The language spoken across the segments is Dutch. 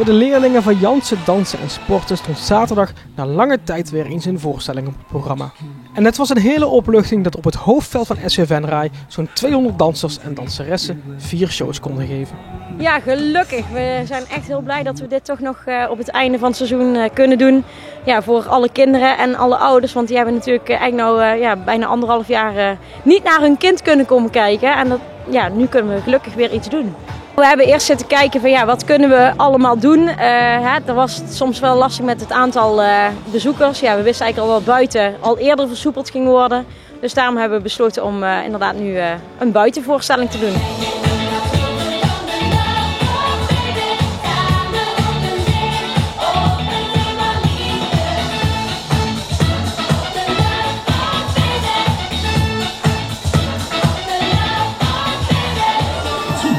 Voor de leerlingen van Jansen Dansen en Sporten stond zaterdag na lange tijd weer eens een voorstelling op het programma. En het was een hele opluchting dat op het hoofdveld van SV Venray zo'n 200 dansers en danseressen 4 shows konden geven. Ja, gelukkig. We zijn echt heel blij dat we dit toch nog op het einde van het seizoen kunnen doen. Ja, voor alle kinderen en alle ouders. Want die hebben natuurlijk bijna 1,5 jaar niet naar hun kind kunnen komen kijken. En nu kunnen we gelukkig weer iets doen. We hebben eerst zitten kijken van wat kunnen we allemaal doen. Er was soms wel lastig met het aantal bezoekers. Ja, we wisten eigenlijk al wel buiten al eerder versoepeld ging worden. Dus daarom hebben we besloten om inderdaad nu een buitenvoorstelling te doen.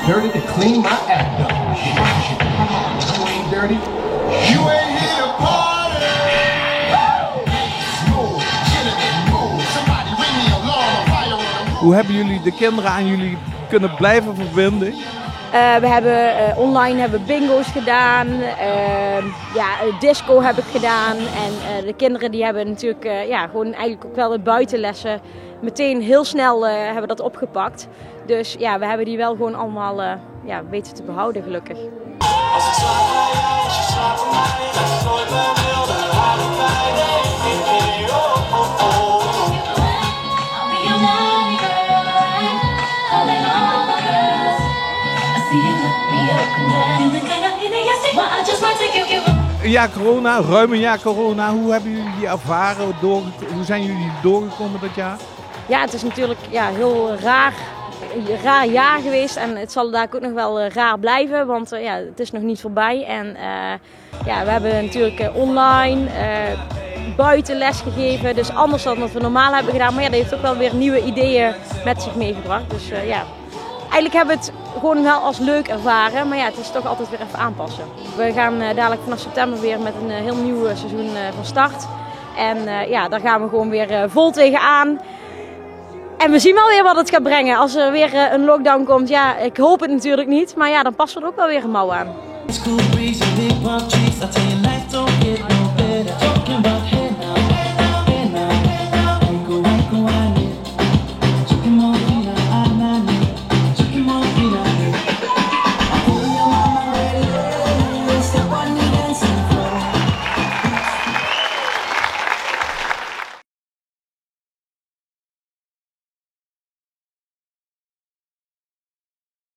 Dirty to clean my act up. You ain't dirty. You ain't here to party. Somebody ring the alarm. Fire. Hoe hebben jullie de kinderen aan jullie kunnen blijven verbinden? We hebben online bingo's gedaan, disco heb ik gedaan en de kinderen die hebben natuurlijk gewoon eigenlijk ook wel de buitenlessen meteen heel snel hebben dat opgepakt. Dus ja, we hebben die wel gewoon allemaal weten te behouden gelukkig. Als ik slaap bij jou, als je slaapt bij mij, dat is nooit meer wil, dan laat ik bij Ja, corona, ruim een jaar corona. Hoe hebben jullie die ervaren? Hoe zijn jullie doorgekomen dat jaar? Ja, het is natuurlijk heel raar jaar geweest en het zal daar ook nog wel raar blijven, want het is nog niet voorbij. En we hebben natuurlijk online buitenles gegeven, dus anders dan wat we normaal hebben gedaan. Maar dat heeft ook wel weer nieuwe ideeën met zich meegebracht. Dus eigenlijk hebben we het gewoon wel als leuk ervaren, maar het is toch altijd weer even aanpassen. We gaan dadelijk vanaf september weer met een heel nieuw seizoen van start. En daar gaan we gewoon weer vol tegenaan. En we zien wel weer wat het gaat brengen. Als er weer een lockdown komt, ik hoop het natuurlijk niet, maar dan passen we er ook wel weer een mouw aan.